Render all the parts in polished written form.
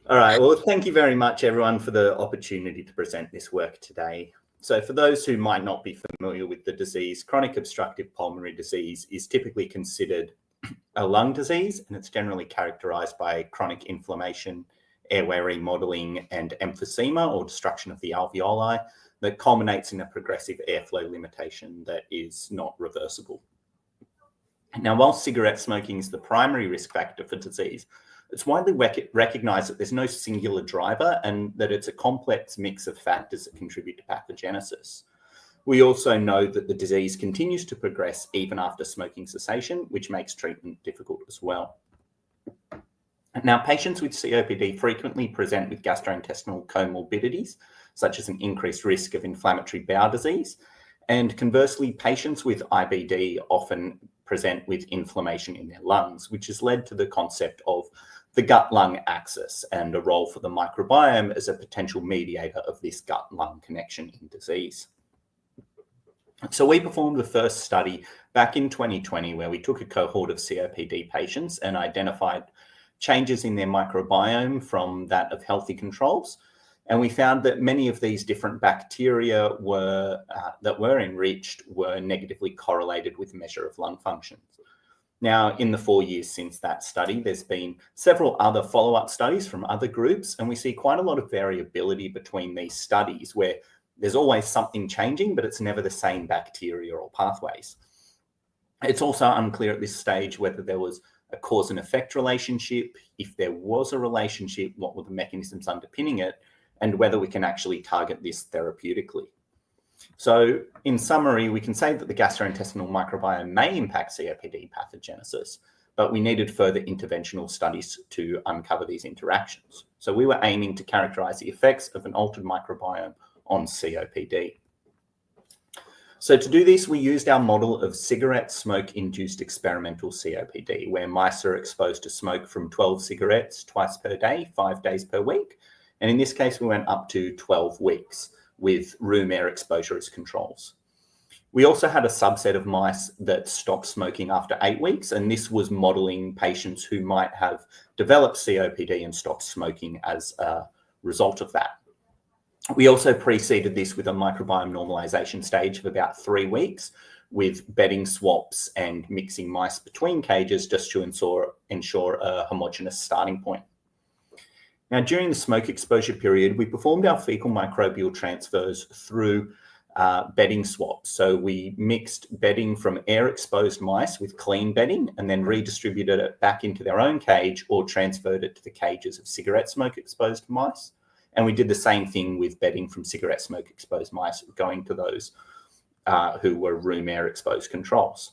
All right, well, thank you very much, everyone, for the opportunity to present this work today. So for those who might not be familiar with the disease, chronic obstructive pulmonary disease is typically considered a lung disease, and it's generally characterized by chronic inflammation, airway remodeling, and emphysema, or destruction of the alveoli, that culminates in a progressive airflow limitation that is not reversible. Now, while cigarette smoking is the primary risk factor for disease, it's widely recognized that there's no singular driver and that it's a complex mix of factors that contribute to pathogenesis. We also know that the disease continues to progress even after smoking cessation, which makes treatment difficult as well. Now, patients with COPD frequently present with gastrointestinal comorbidities, such as an increased risk of inflammatory bowel disease. And conversely, patients with IBD often present with inflammation in their lungs, which has led to the concept of the gut-lung axis and a role for the microbiome as a potential mediator of this gut-lung connection in disease. So we performed the first study back in 2020 where we took a cohort of COPD patients and identified changes in their microbiome from that of healthy controls. And we found that many of these different bacteria that were enriched were negatively correlated with measure of lung function. Now, in the 4 years since that study, there's been several other follow-up studies from other groups, and we see quite a lot of variability between these studies where there's always something changing, but it's never the same bacteria or pathways. It's also unclear at this stage whether there was a cause and effect relationship. If there was a relationship, what were the mechanisms underpinning it, and whether we can actually target this therapeutically. So in summary, we can say that the gastrointestinal microbiome may impact COPD pathogenesis, but we needed further interventional studies to uncover these interactions. So we were aiming to characterize the effects of an altered microbiome on COPD. So to do this, we used our model of cigarette smoke-induced experimental COPD, where mice are exposed to smoke from 12 cigarettes twice per day, 5 days per week. And in this case, we went up to 12 weeks with room air exposure as controls. We also had a subset of mice that stopped smoking after 8 weeks, and this was modeling patients who might have developed COPD and stopped smoking as a result of that. We also preceded this with a microbiome normalization stage of about 3 weeks with bedding swaps and mixing mice between cages just to ensure a homogeneous starting point. Now, during the smoke exposure period, we performed our fecal microbial transfers through bedding swaps. So we mixed bedding from air-exposed mice with clean bedding and then redistributed it back into their own cage or transferred it to the cages of cigarette smoke-exposed mice. And we did the same thing with bedding from cigarette smoke-exposed mice going to those who were room air-exposed controls.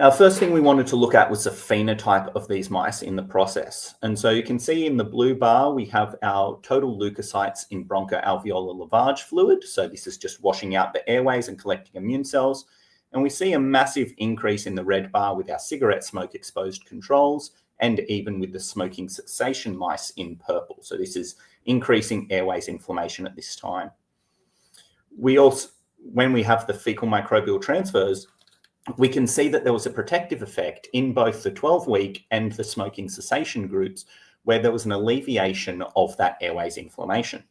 Now, the first thing we wanted to look at was the phenotype of these mice in the process. And so you can see in the blue bar, we have our total leukocytes in bronchoalveolar lavage fluid. So this is just washing out the airways and collecting immune cells. And we see a massive increase in the red bar with our cigarette smoke exposed controls and even with the smoking cessation mice in purple. So this is increasing airways inflammation at this time. We also, when we have the fecal microbial transfers, we can see that there was a protective effect in both the 12-week and the smoking cessation groups where there was an alleviation of that airways inflammation.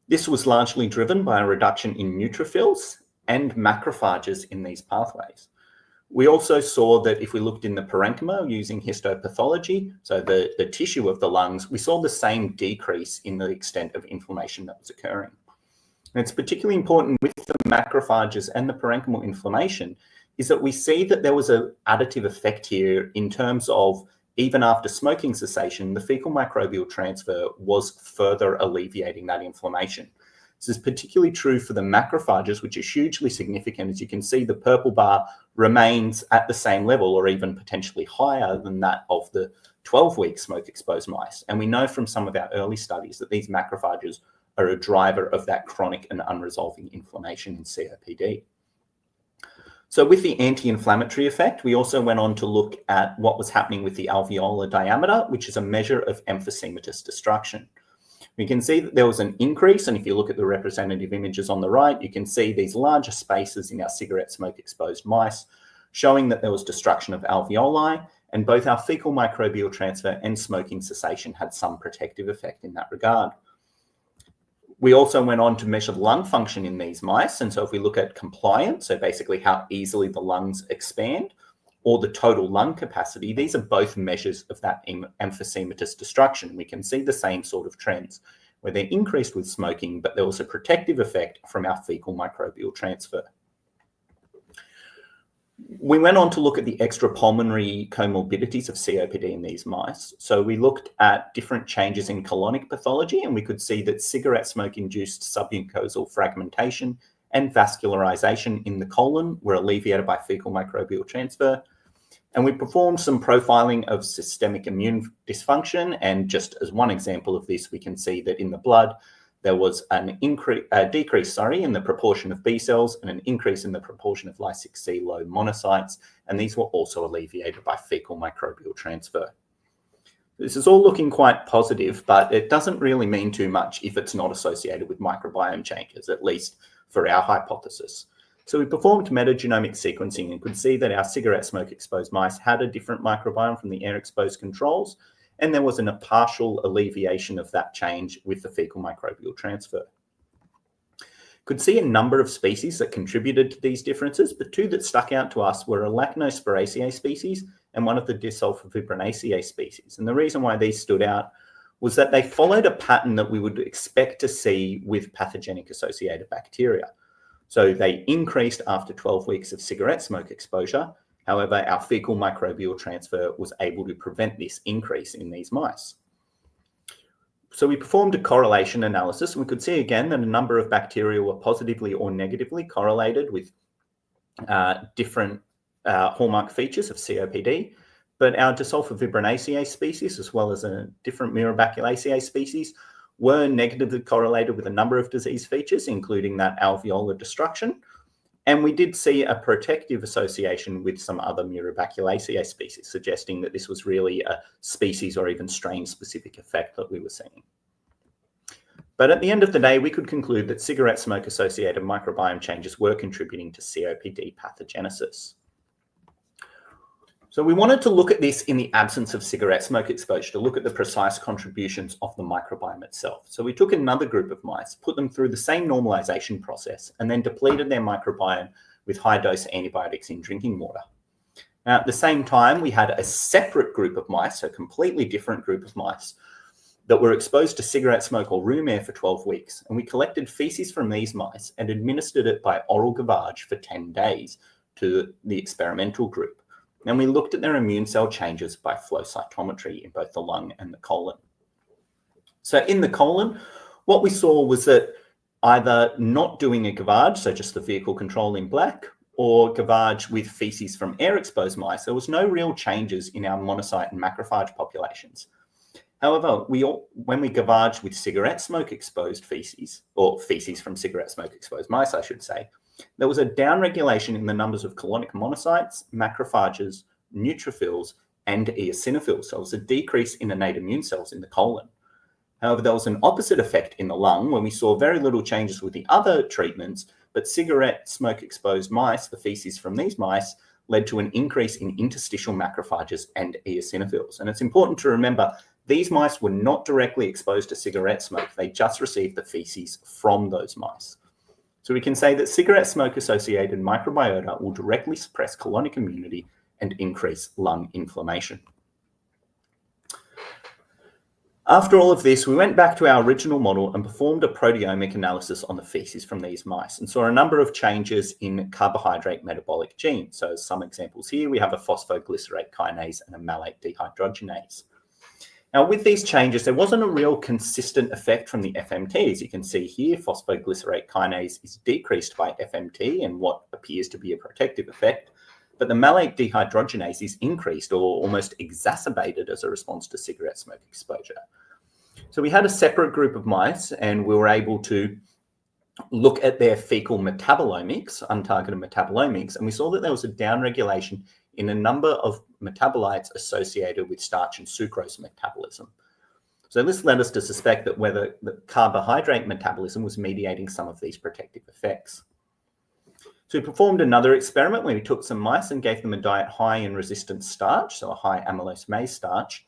This was largely driven by a reduction in neutrophils and macrophages in these pathways. We also saw that if we looked in the parenchyma using histopathology, so the tissue of the lungs, we saw the same decrease in the extent of inflammation that was occurring. And it's particularly important with the macrophages and the parenchymal inflammation is that we see that there was an additive effect here in terms of even after smoking cessation, the fecal microbial transfer was further alleviating that inflammation. This is particularly true for the macrophages, which is hugely significant. As you can see, the purple bar remains at the same level or even potentially higher than that of the 12-week smoke-exposed mice. And we know from some of our early studies that these macrophages are a driver of that chronic and unresolving inflammation in COPD. So with the anti-inflammatory effect, we also went on to look at what was happening with the alveolar diameter, which is a measure of emphysematous destruction. We can see that there was an increase, and if you look at the representative images on the right, you can see these larger spaces in our cigarette smoke exposed mice, showing that there was destruction of alveoli, And both our fecal microbial transfer and smoking cessation had some protective effect in that regard. We also went on to measure lung function in these mice. And so if we look at compliance, so basically how easily the lungs expand, or the total lung capacity, these are both measures of that emphysematous destruction. We can see the same sort of trends where they're increased with smoking, but there was a protective effect from our fecal microbial transfer. We went on to look at the extrapulmonary comorbidities of COPD in these mice. So we looked at different changes in colonic pathology, and we could see that cigarette smoke-induced submucosal fragmentation and vascularization in the colon were alleviated by fecal microbial transfer. And we performed some profiling of systemic immune dysfunction. And just as one example of this, we can see that in the blood, there was a decrease in the proportion of B cells and an increase in the proportion of Ly6C low monocytes. And these were also alleviated by fecal microbial transfer. This is all looking quite positive, but it doesn't really mean too much if it's not associated with microbiome changes, at least for our hypothesis. So we performed metagenomic sequencing and could see that our cigarette smoke exposed mice had a different microbiome from the air exposed controls, and there was a partial alleviation of that change with the fecal microbial transfer. Could see a number of species that contributed to these differences, but two that stuck out to us were a Lacnospiraceae species and one of the Disulfovibronaceae species. And the reason why these stood out was that they followed a pattern that we would expect to see with pathogenic associated bacteria. So they increased after 12 weeks of cigarette smoke exposure. However, our fecal microbial transfer was able to prevent this increase in these mice. So we performed a correlation analysis, and we could see again that a number of bacteria were positively or negatively correlated with different hallmark features of COPD. But our Disulfovibronaceae species, as well as a different Mirabaculaceae species, were negatively correlated with a number of disease features, including that alveolar destruction. And we did see a protective association with some other Mirabaculaceae species, suggesting that this was really a species or even strain-specific effect that we were seeing. But at the end of the day, we could conclude that cigarette smoke-associated microbiome changes were contributing to COPD pathogenesis. So we wanted to look at this in the absence of cigarette smoke exposure, to look at the precise contributions of the microbiome itself. So we took another group of mice, put them through the same normalization process, and then depleted their microbiome with high-dose antibiotics in drinking water. Now, at the same time, we had a separate group of mice, a completely different group of mice, that were exposed to cigarette smoke or room air for 12 weeks. And we collected feces from these mice and administered it by oral gavage for 10 days to the experimental group. And we looked at their immune cell changes by flow cytometry in both the lung and the colon. So in the colon, what we saw was that either not doing a gavage, so just the vehicle control in black, or gavage with feces from air-exposed mice, there was no real changes in our monocyte and macrophage populations. However, when we gavaged with cigarette smoke-exposed feces, or feces from cigarette smoke-exposed mice, I should say, there was a downregulation in the numbers of colonic monocytes, macrophages, neutrophils, and eosinophils. So it was a decrease in innate immune cells in the colon. However, there was an opposite effect in the lung when we saw very little changes with the other treatments, but cigarette smoke-exposed mice, the feces from these mice, led to an increase in interstitial macrophages and eosinophils. And it's important to remember, these mice were not directly exposed to cigarette smoke. They just received the feces from those mice. So we can say that cigarette smoke-associated microbiota will directly suppress colonic immunity and increase lung inflammation. After all of this, we went back to our original model and performed a proteomic analysis on the feces from these mice and saw a number of changes in carbohydrate metabolic genes. So some examples here, we have a phosphoglycerate kinase and a malate dehydrogenase. Now, with these changes, there wasn't a real consistent effect from the FMT. As you can see here, phosphoglycerate kinase is decreased by FMT in what appears to be a protective effect, but the malate dehydrogenase is increased or almost exacerbated as a response to cigarette smoke exposure. So we had a separate group of mice, and we were able to look at their fecal metabolomics, untargeted metabolomics, and we saw that there was a downregulation in a number of metabolites associated with starch and sucrose metabolism. So this led us to suspect that whether the carbohydrate metabolism was mediating some of these protective effects. So we performed another experiment where we took some mice and gave them a diet high in resistant starch, so a high amylose maize starch,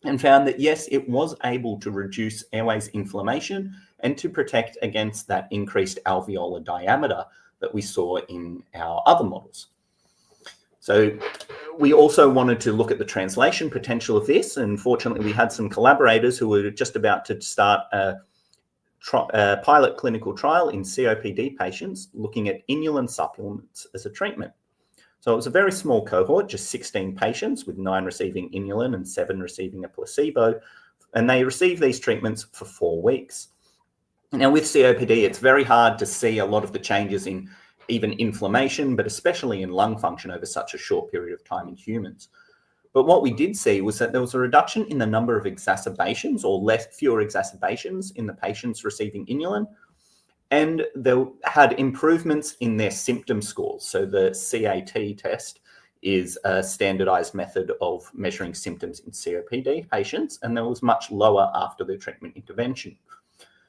and found that yes, it was able to reduce airways inflammation and to protect against that increased alveolar diameter that we saw in our other models. So we also wanted to look at the translation potential of this, and fortunately we had some collaborators who were just about to start a pilot clinical trial in COPD patients looking at inulin supplements as a treatment. So it was a very small cohort, just 16 patients with 9 receiving inulin and 7 receiving a placebo, and they received these treatments for 4 weeks. Now with COPD, it's very hard to see a lot of the changes in even inflammation, but especially in lung function over such a short period of time in humans. But what we did see was that there was a reduction in the number of exacerbations, or fewer exacerbations in the patients receiving inulin, and they had improvements in their symptom scores. So the CAT test is a standardized method of measuring symptoms in COPD patients, and that was much lower after the treatment intervention.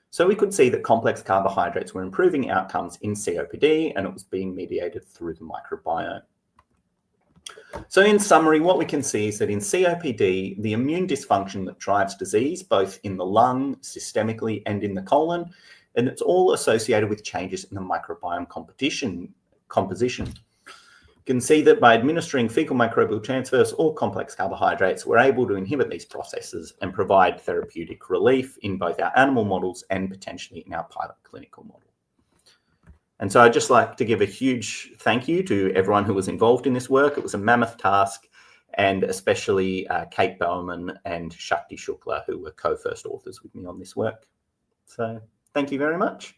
So we could see that complex carbohydrates were improving outcomes in COPD, and it was being mediated through the microbiome. So in summary, what we can see is that in COPD, the immune dysfunction that drives disease, both in the lung, systemically, and in the colon, and it's all associated with changes in the microbiome composition. You can see that by administering fecal microbial transfers or complex carbohydrates, we're able to inhibit these processes and provide therapeutic relief in both our animal models and potentially in our pilot clinical model. And so I'd just like to give a huge thank you to everyone who was involved in this work. It was a mammoth task, and especially Kate Bowman and Shakti Shukla, who were co-first authors with me on this work. So thank you very much.